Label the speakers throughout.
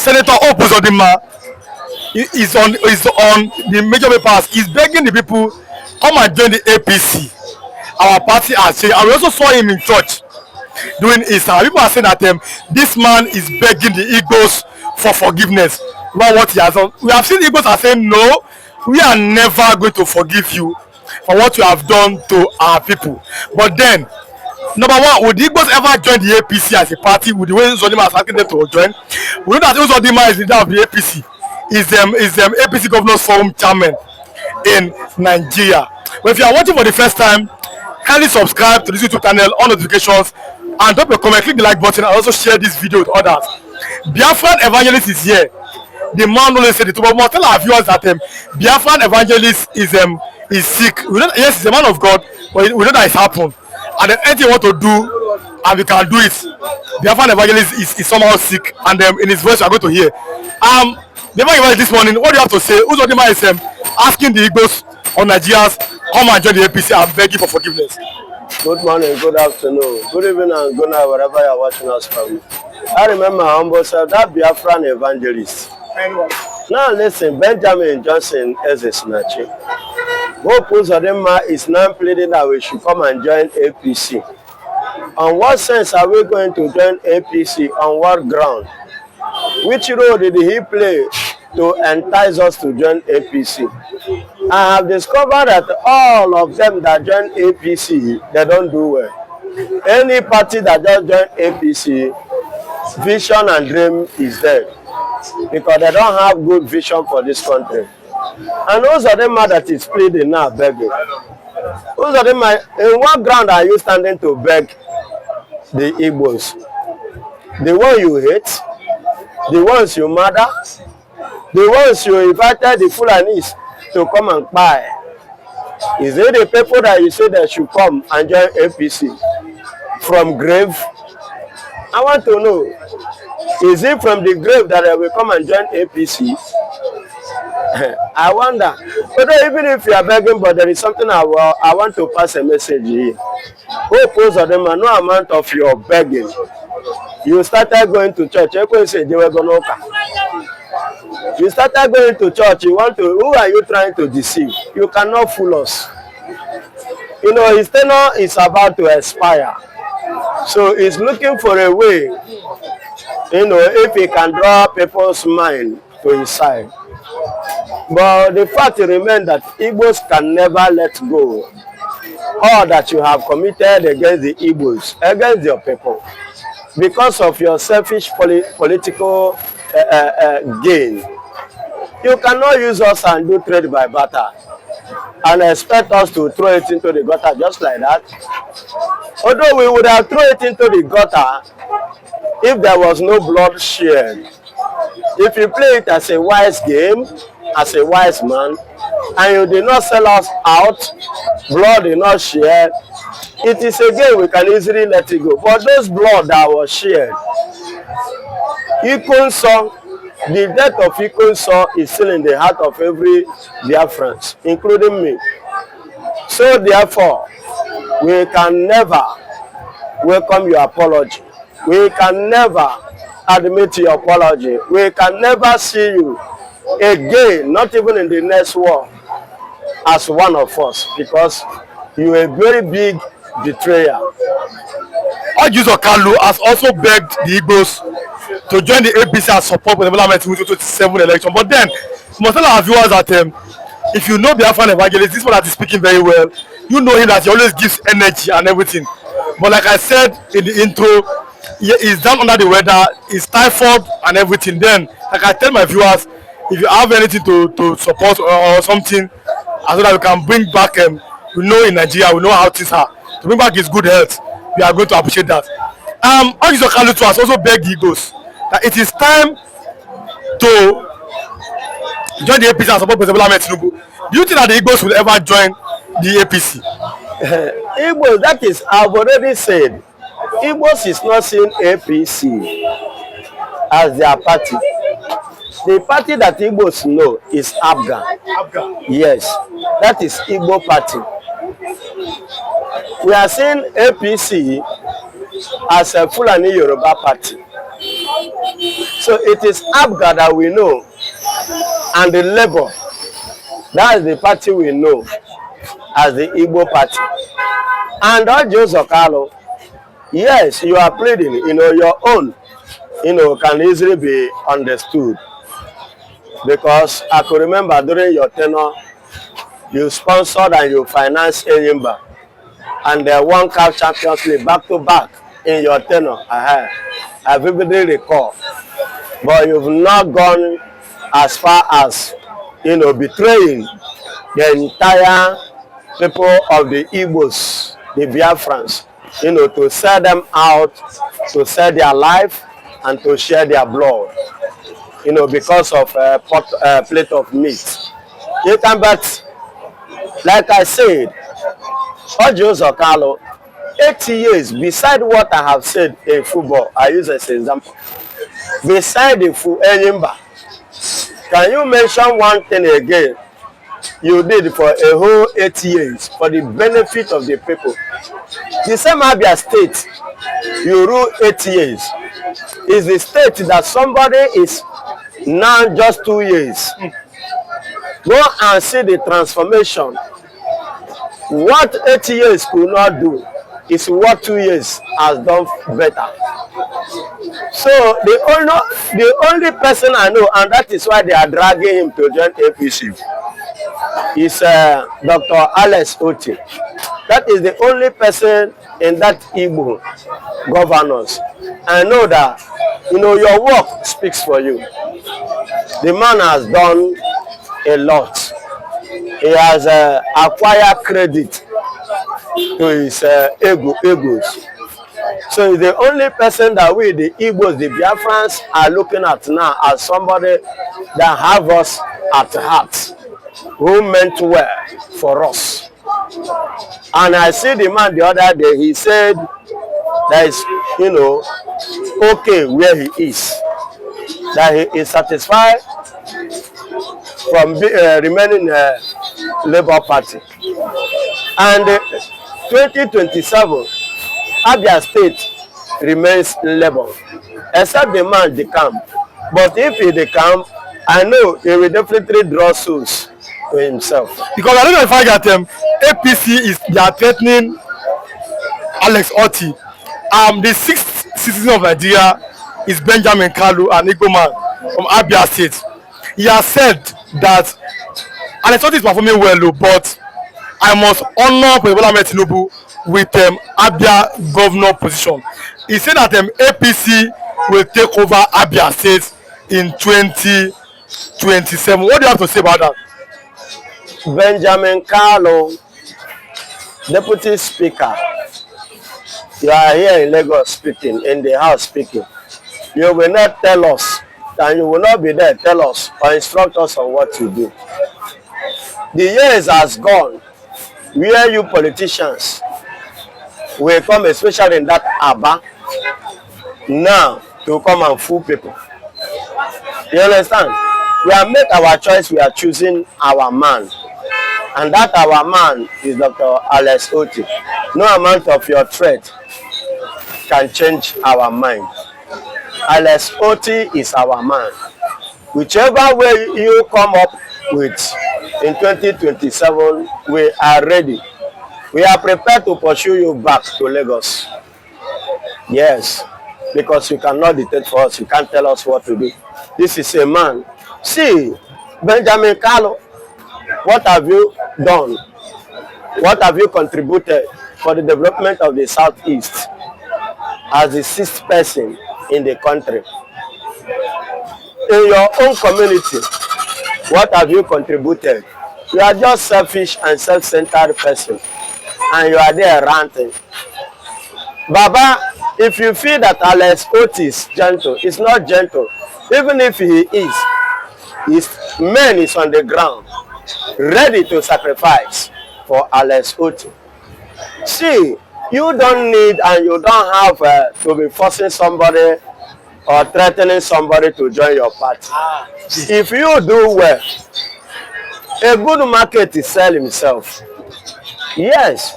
Speaker 1: Senator Uzodinma is on the major papers. He's begging the people come and join the APC. Our party has changed. And we also saw him in church doing Easter. People are saying that this man is begging the Igbos for forgiveness about what he has done. We have seen Igbos are saying no, we are never going to forgive you for what you have done to our people. But then, number one, would the Igbos ever join the APC as a party? Would the way Uzodinma is asking them to join? We know that Uzodinma is leader of the APC. Is APC Governors Forum chairman in Nigeria. But if you are watching for the first time, kindly subscribe to this YouTube channel, on notifications, and drop a comment, click the like button, and also share this video with others. Biafran Evangelist is here. The man only said it, but we must tell our viewers that Biafran Evangelist is sick. We know, yes, he's a man of God, but we know that it's happened. And then anything you want to do, and we can do it. Biafran Evangelist is somehow sick, and in his voice you are going to hear. The evangelist this morning, what do you have to say? Uzodinma is asking the Igbos or Nigerians come and join the APC and begging for forgiveness.
Speaker 2: Good morning, good afternoon, good evening, and good night, wherever you are watching us from. I remember my humble self, that Biafran Evangelist. Now listen, Benjamin Johnson is a snatcher. Hope Uzodinma is now pleading that we should come and join APC. On what sense are we going to join APC? On what ground? Which role did he play to entice us to join APC? I have discovered that all of them that join APC, they don't do well. Any party that just join APC, vision and dream is dead. Because they don't have good vision for this country. And Uzodinma that is pleading now, begging. Uzodinma, in what ground are you standing to beg the Igbos? The one you hate? The ones you murder? The ones you invited the Fulanis to come and buy? Is it the people that you say that should come and join APC from grave? I want to know, is it from the grave that they will come and join APC? I wonder. But even if you are begging, but there is something I want to pass a message here. Hope Uzodinma, no amount of your begging. You started going to church. You started going to church. Who are you trying to deceive? You cannot fool us. You know, his tenure is about to expire. So he's looking for a way, you know, if he can draw people's mind to his side. But the fact remains that Igbos can never let go all that you have committed against the Igbos, against your people, because of your selfish political gain. You cannot use us and do trade by barter and expect us to throw it into the gutter just like that. Although we would have thrown it into the gutter if there was no blood shed. If you play it as a wise game, as a wise man, and you did not sell us out, blood did not shed, it is a game we can easily let it go. But those blood that was shed, Ikonso, the death of Ikonso is still in the heart of every Biafran, including me. So therefore, we can never welcome your apology. We can never admit your apology. We can never see you again, not even in the next war, as one of us, because you are a very big betrayer.
Speaker 1: Uzodinma has also begged the Igbos to join the APC and support the development in the 2027 election. But then, we must tell our viewers that if you know Biafran Evangelist, this one that is speaking very well, you know him that he always gives energy and everything. But like I said in the intro, he's down under the weather, he's typhoid and everything. Then, like I tell my viewers, if you have anything to support or something, so that we can bring back, we know in Nigeria, we know how things are, to bring back his good health, we are going to appreciate that. Uzodinma has also begged the Igbos that it is time to join the APC and support President Tinubu. Do you think that the Igbos will ever join the APC?
Speaker 2: Igbos, that is, I've already said, Igbos is not seeing APC as their party. The party that Igbos know is Afghan. Yes, that is Igbo party. We are seeing APC as a Fulani Yoruba party. So it is APGA that we know, and the Labour, that is the party we know as the Igbo party. And Uzodinma, yes, you are pleading, your own, can easily be understood. Because I could remember during your tenure, you sponsored and you financed Enyimba, and they won CAF Champions League back to back in your tenure. I vividly recall. But you've not gone as far as, betraying the entire people of the Igbos, the Biafrans, to sell them out, to sell their life, and to share their blood, because of a plate of meat. But like I said, Uzodinma, 80 years, beside what I have said in football, I use as an example. Beside the Enyimba, can you mention one thing again you did for a whole 8 years for the benefit of the people? The same Abia State you rule 8 years is the state that somebody is now just 2 years. Go and see the transformation. What 8 years could not do is what 2 years has done better. So the only person I know, and that is why they are dragging him to join APC, is Dr. Alex Oti. That is the only person in that Igbo governance. I know that, your work speaks for you. The man has done a lot. He has acquired credit to his egos. So he's the only person that we, the Igbos, the Biafrans, are looking at now as somebody that have us at heart, who meant well for us. And I see the man the other day, he said that is, okay where he is, that he is satisfied from remaining Labour Party. And 2027, Abia State remains Labour, except the man decamp. But if he decamp, I know he will definitely draw souls to himself.
Speaker 1: Because I don't know if I got them. APC they are threatening Alex Oti. The 6th citizen of Nigeria is Benjamin Kalu, an Igbo man from Abia State. He has said that Alex Oti is performing well, but I must honor President Tinubu with Abia governor position. He said that APC will take over Abia State in 2027. What do you have to say about that?
Speaker 2: Benjamin Kalu, Deputy Speaker, you are here in Lagos speaking, in the house speaking. You will not tell us, and you will not be there tell us or instruct us on what to do. The years has gone where you politicians will come, especially in that Aba, now to come and fool people. You understand? We have made our choice, we are choosing our man. And that our man is Dr. Alex Oti. No amount of your threat can change our mind. Alex Oti is our man. Whichever way you come up with in 2027, we are ready. We are prepared to pursue you back to Lagos. Yes, because you cannot dictate for us. You can't tell us what to do. This is a man. See, Benjamin Kalu, what have you done? What have you contributed for the development of the Southeast as the 6th person in the country? In your own community, what have you contributed? You are just selfish and self-centered person, and you are there ranting. Baba, if you feel that Alex Oti is gentle, it's not gentle. Even if he is, his man is on the ground, ready to sacrifice for Alex Oti. See, you don't need and you don't have to be forcing somebody or threatening somebody to join your party. If you do well, a good market is sell himself. Yes,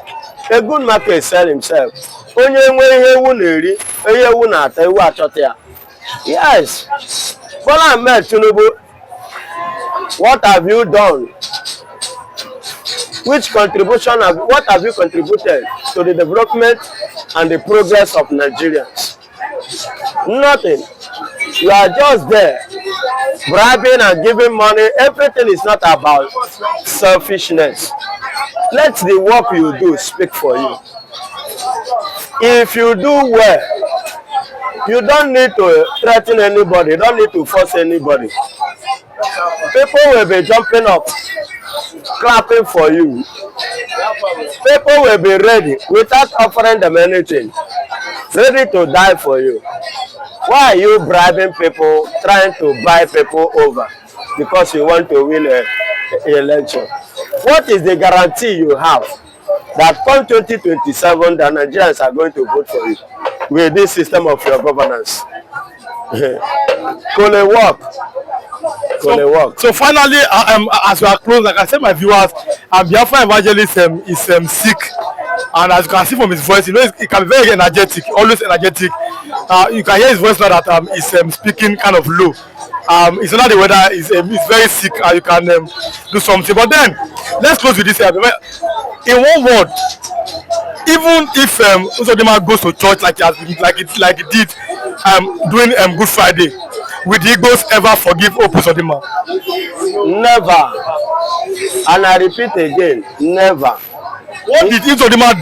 Speaker 2: a good market is sell himself. Onye nwe ihe ewu na-eri, onye ewu na-ata ewu achọta ya. Yes. Bola Ahmed Tinubu, what have you done? What have you contributed to the development and the progress of Nigerians? Nothing. You are just there, bribing and giving money. Everything is not about selfishness. Let the work you do speak for you. If you do well, you don't need to threaten anybody, you don't need to force anybody. People will be jumping up, clapping for you. People will be ready without offering them anything, ready to die for you. Why are you bribing people, trying to buy people over because you want to win an election? What is the guarantee you have that come 2027 the Nigerians are going to vote for you with this system of your governance? Could it work?
Speaker 1: So finally, as we are close, like I said, my viewers, Biafra Evangelist is sick, and as you can see from his voice, you know he can be very energetic, always energetic. You can hear his voice now that he's speaking kind of low. It's not the weather, he's very sick, and you can do something. But then, let's close with this. In one word, even if Uzodinma goes to church like he did during Good Friday, will the Igbos ever forgive Uzodinma?
Speaker 2: Never. And I repeat again, never.
Speaker 1: What did Uzodinma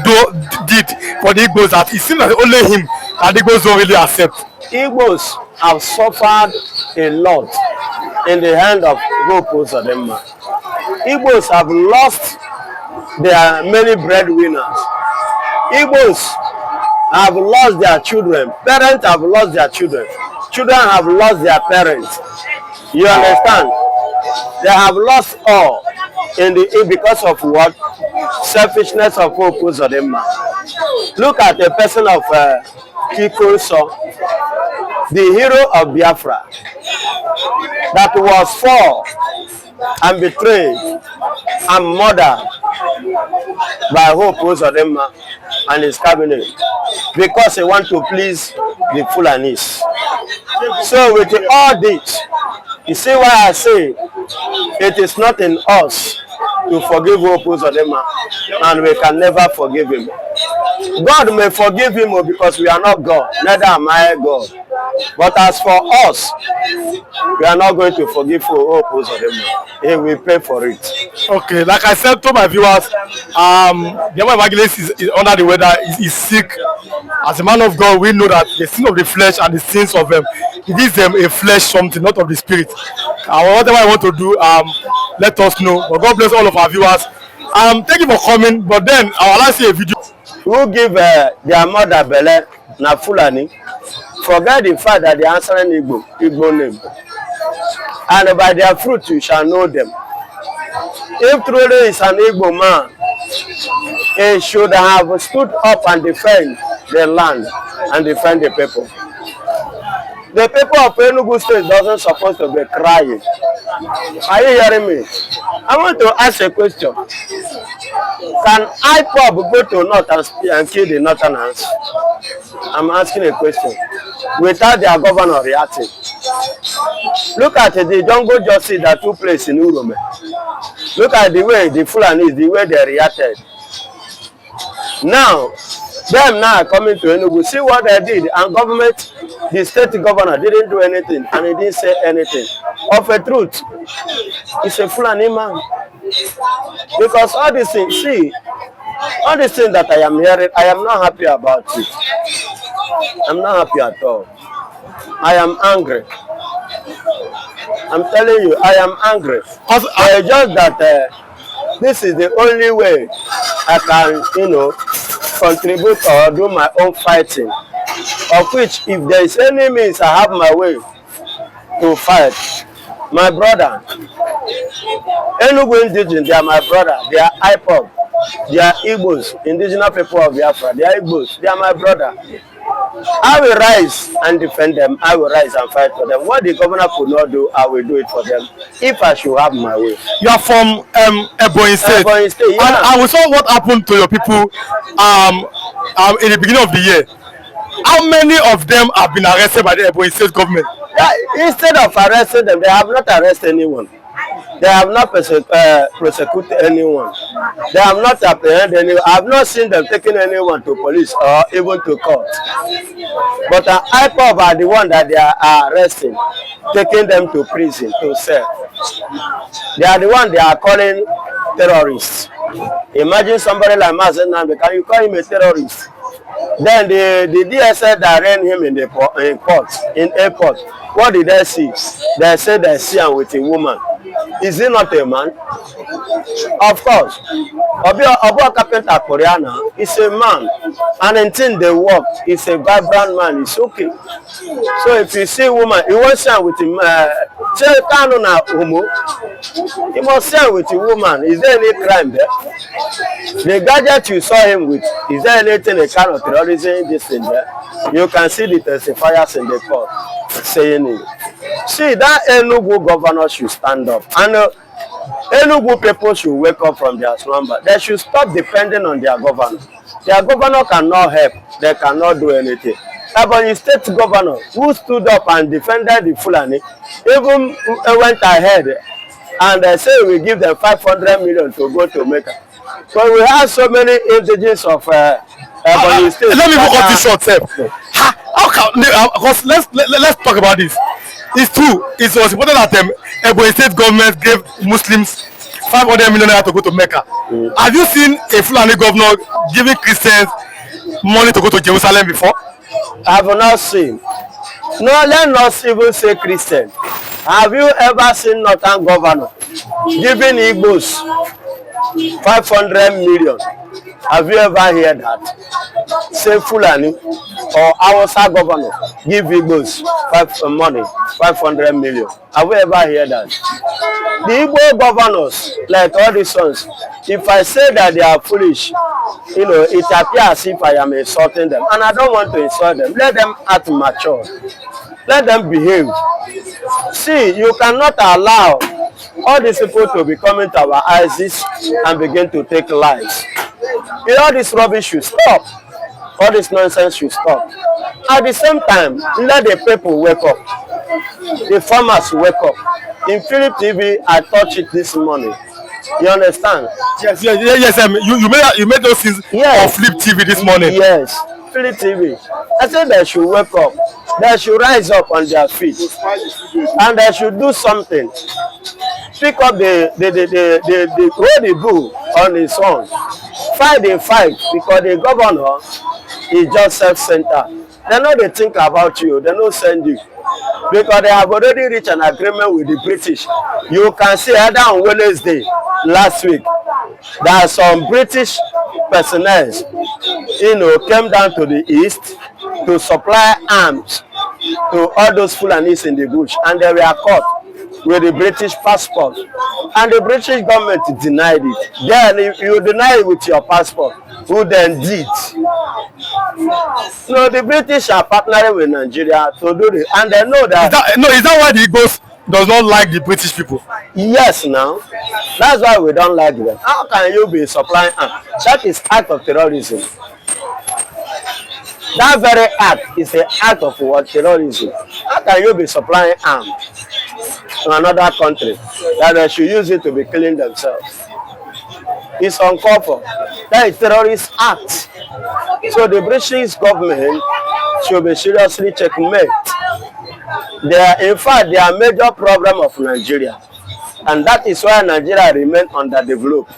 Speaker 1: did for the Igbos that it seems that only him and the Igbos don't really accept?
Speaker 2: Igbos have suffered a lot in the hand of Uzodinma. Igbos have lost their many breadwinners. Igbos have lost their children. Parents have lost their children. Children have lost their parents. You understand? They have lost all because of what? Selfishness of Uzodinma. Look at the person of Ikonso, the hero of Biafra, that was fall and betrayed and murdered by Uzodinma and his cabinet because he want to please the Fulanis. So with all this, you see why I say it is not in us to forgive Uzodinma, and we can never forgive him. God may forgive him because we are not God, neither am I God. But as for us, we are not going to forgive Uzodinma. He will pay for it.
Speaker 1: Okay, like I said to my viewers, the evangelist is under the weather, is sick. As a man of God, we know that the sin of the flesh and the sins of them, it gives them a flesh something, not of the spirit. Whatever I want to do, let us know. But God bless all of our viewers. Thank you for coming. But then I will see a video.
Speaker 2: Who give their mother Bele na Fulani? Forget the fact that they are answering Igbo name. And by their fruit you shall know them. If truly is an Igbo man, he should have stood up and defend the land and defend the people. The people of Enugu State doesn't supposed to be crying. Are you hearing me? I want to ask a question. Can IPOB go to North and kill the Northerners? I'm asking a question. Without their governor reacting. Look at the jungle justice that took place in Urome. Look at the way the Fulani, the way they reacted. Now, them now are coming to Enugu. See what they did. And government, the state governor didn't do anything. And he didn't say anything. Of a truth, he's a Fulani man. Because all these things, see, all these things that I am hearing, I am not happy about it. I'm not happy at all. I am angry. I'm telling you, I am angry. Just that this is the only way I can, contribute or do my own fighting. Of which, if there is any means I have my way to fight, my brother, Enugu indigenous, they are my brother. They are IPOB. They are Igbos, indigenous people of Biafra. They are Igbos. They are my brother. I will rise and defend them. I will rise and fight for them. What the governor could not do, I will do it for them. If I should have my way.
Speaker 1: You are from Ebonyi State.
Speaker 2: Ebonyi State, yeah.
Speaker 1: And we saw what happened to your people in the beginning of the year. How many of them have been arrested by the Ebonyi State government?
Speaker 2: Yeah, instead of arresting them, they have not arrested anyone. They have not prosecuted anyone. They have not apprehended anyone. I have not seen them taking anyone to police or even to court. But IPOB are the one that they are arresting, taking them to prison, to cell. They are the one they are calling terrorists. Imagine somebody like Mazen Namde, can you call him a terrorist? Then the DSS that ran him in the airport, what did they see? They said they see him with a woman. Is he not a man? Of course. Obo Carpenter Koreana is a man. And until they work, he's a vibrant man. It's okay. So if you see a woman, you won't see him with him. You must see him with a woman. Is there any crime there? The gadget you saw him with, is there anything a kind of terrorism this in there? You can see the testifiers in the court saying it. See, that Enugu governor should stand up. And Enugu people should wake up from their slumber. They should stop depending on their governor. Their governor cannot help. They cannot do anything. Ebonyi State governor, who stood up and defended the Fulani, even went ahead and they say we give them 500 million to go to Mecca. So we have so many indigenous of Ebonyi State.
Speaker 1: Let me go off this short step. How can, because let's talk about this. It's true. It was important that Ebonyi State government gave Muslims 500 million naira to go to Mecca. Have you seen a Fulani governor giving Christians money to go to Jerusalem before?
Speaker 2: I have not seen. No, let us even say Christian. Have you ever seen Northern governor giving Igbos 500 million? Have you ever heard that? Say Fulani or Hausa governor give Igbos money, 500 million. Have you ever heard that? The Igbo governors, like all these ones, if I say that they are foolish, you know, it appears as if I am insulting them. And I don't want to insult them. Let them act mature. Let them behave. See, you cannot allow all these people to be coming to our ISIS and begin to take lives. All this rubbish should stop. All this nonsense should stop. At the same time, let the people wake up. The farmers wake up. In Philip TV, I touched it this morning. You understand?
Speaker 1: Yes. You made those things on Flip TV this morning.
Speaker 2: Yes, Philip TV. I said they should wake up. They should rise up on their feet, and they should do something. Pick up the bull on his own. Fight the fight, because the governor is just self-centered. They know they think about you. They don't send you. Because they have already reached an agreement with the British. You can see either on Wednesday last week, there are some British personnel, you know, came down to the east to supply arms to all those Fulanis in the bush, and they were caught with the British passport, and the British government denied it. Then if you deny it with your passport, who then did? No, the British are partnering with Nigeria to do this, and they know that.
Speaker 1: Is that why the Igbos does not like the British people?
Speaker 2: Yes, now. That's why we don't like them. How can you be supplying arms? That is act of terrorism. That very act is an act of what? Terrorism. How can you be supplying arms to another country that they should use it to be killing themselves? It's uncalled for. That is terrorist act. So the British government should be seriously checkmate. In fact, they are a major problem of Nigeria. And that is why Nigeria remains underdeveloped.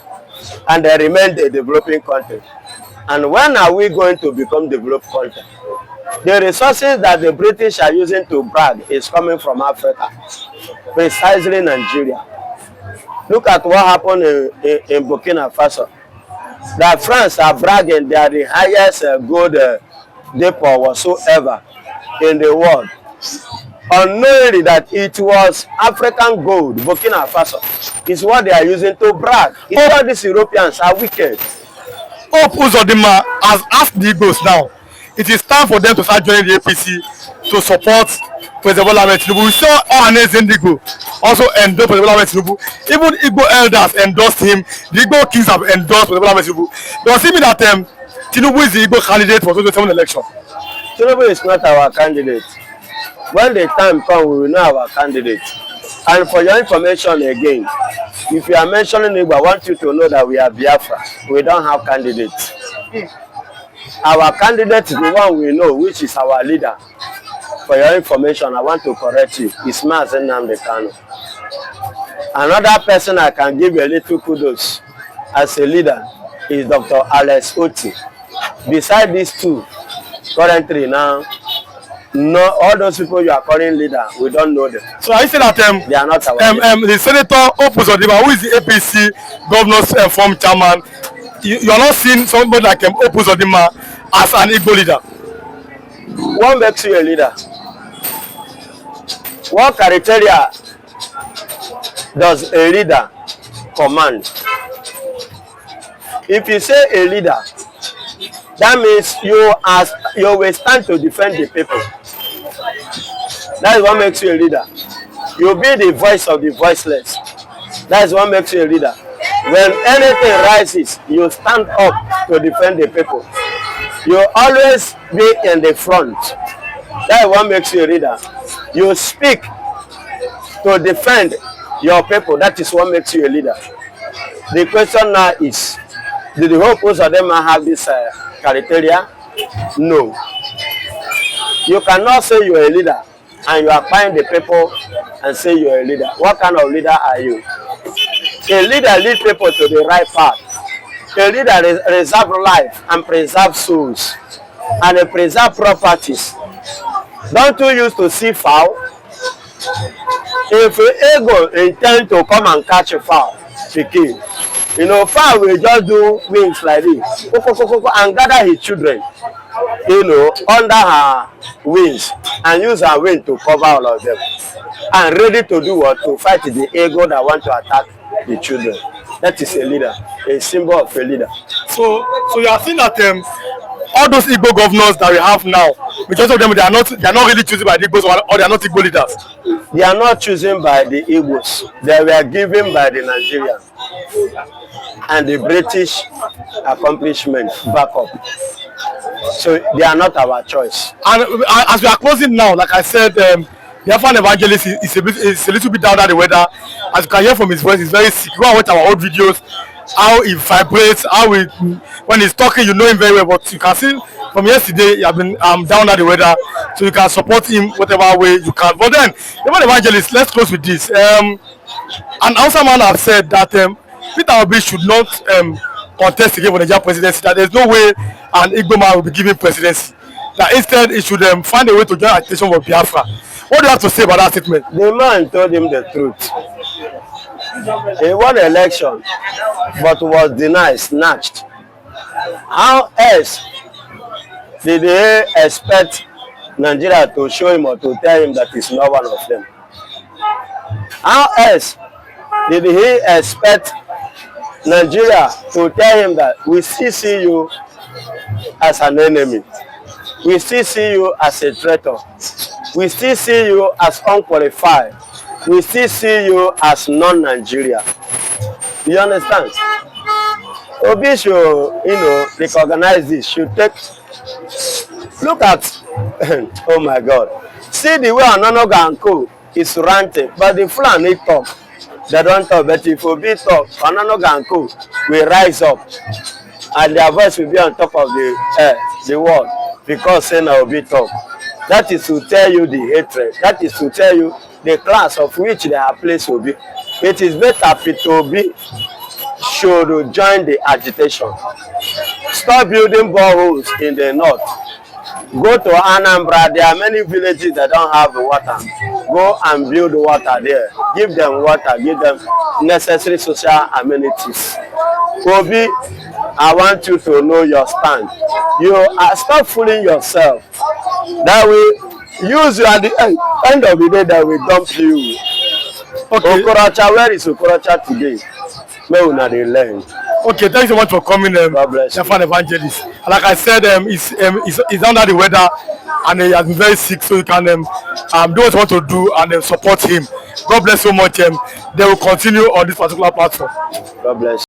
Speaker 2: And they remain a developing country. And when are we going to become developed country? The resources that the British are using to brag is coming from Africa, precisely Nigeria. Look at what happened in Burkina Faso. That France are bragging they are the highest gold depot whatsoever in the world. Unknowingly that it was African gold, Burkina Faso, is what they are using to brag. It's all these Europeans are wicked.
Speaker 1: Uzodinma has asked the Igbos now. It is time for them to start joining the APC to support President Bola Ahmed Tinubu. We saw Ohanes Indigo also endorse President Bola Ahmed Tinubu. Even Igbo elders endorsed him. The Igbo kings have endorsed President Bola Ahmed Tinubu. Does it mean that Tinubu is the Igbo candidate for the 2027 election?
Speaker 2: Tinubu is not our candidate. When the time comes, we will know our candidate. And for your information again, if you are mentioning Igbo, I want you to know that we are Biafra. We don't have candidates. Our candidate is the one we know, which is our leader. For your information, I want to correct you. It's Mazen Namdekano. Another person I can give a little kudos as a leader is Dr. Alex Oti. Beside these two, currently now, no, all those people you are calling leader, we don't know them.
Speaker 1: So I say that
Speaker 2: they are not our
Speaker 1: the Senator Uzodinma, who is the APC governor's form chairman, you are not seeing somebody like Uzodinma as an Igbo leader.
Speaker 2: What makes you a leader? What criteria does a leader command? If you say a leader, that means you will stand to defend the people. That is what makes you a leader. You be the voice of the voiceless. That is what makes you a leader. When anything rises, you stand up to defend the people. You always be in the front. That is what makes you a leader. You speak to defend your people. That is what makes you a leader. The question now is, do the whole post of them have this criteria? No. You cannot say you are a leader and you are buying the people and say you are a leader. What kind of leader are you? A leader leads people to the right path. A leader reserve life and preserve souls and preserve properties. Don't you used to see fowl? If an eagle intend to come and catch a fowl, pikin, you know, fowl will just do wings like this and gather his children, you know, under her wings and use her wing to cover all of them and ready to do what? To fight the eagle that want to attack the children. That is a leader, a symbol of a leader.
Speaker 1: So you are seeing that all those Igbo governors that we have now, because of them they are not really chosen by the Igbos or they are not Igbo leaders.
Speaker 2: They are not chosen by the Igbos. They were given by the Nigerians and the British accomplishment backup. So they are not our choice.
Speaker 1: And as we are closing now, like I said, the Afan evangelist is a little bit down at the weather. As you can hear from his voice, he's very sick. Go and watch our old videos, how he vibrates, how he, when he's talking, you know him very well. But you can see from yesterday, he has been down at the weather, so you can support him whatever way you can. But then, even evangelist, let's close with this. An Hausa man have said that Peter Obi should not contest again for the Nigerian presidency. That there's no way an Igbo man will be given presidency. That instead, he should find a way to join agitation for Biafra. What do you have to say about that statement?
Speaker 2: The man told him the truth. He won the election, but was denied, snatched. How else did they expect Nigeria to show him or to tell him that he's not one of them? How else did he expect Nigeria to tell him that we still see you as an enemy? We still see you as a traitor. We still see you as unqualified. We still see you as non-Nigeria. You understand? Obi should, recognize this. Should take. Look at, oh my God. See the way Ononoga and Co is ranting, but the Fulani talk. They don't talk, but if Obi talk, Ononoga and Co will rise up, and their voice will be on top of the world because saying Obi talk. That is to tell you the hatred. That is to tell you the class of which they are placed Obi. It is better Peter Obi should join the agitation. Stop building boreholes in the north. Go to Anambra. There are many villages that don't have water. Go and build water there. Give them water. Give them necessary social amenities. Obi, I want you to know your stand. Stop fooling yourself. That way, use you at the end of the day that we dump you. Okay. Okorocha, where is Okorocha today? Where will they learn?
Speaker 1: Okay, thanks so much for coming,
Speaker 2: God bless you.
Speaker 1: Stefan Evangelist. Like I said, he's under the weather and he has been very sick, so you can do what you want to do and support him. God bless so much. They will continue on this particular platform.
Speaker 2: God bless.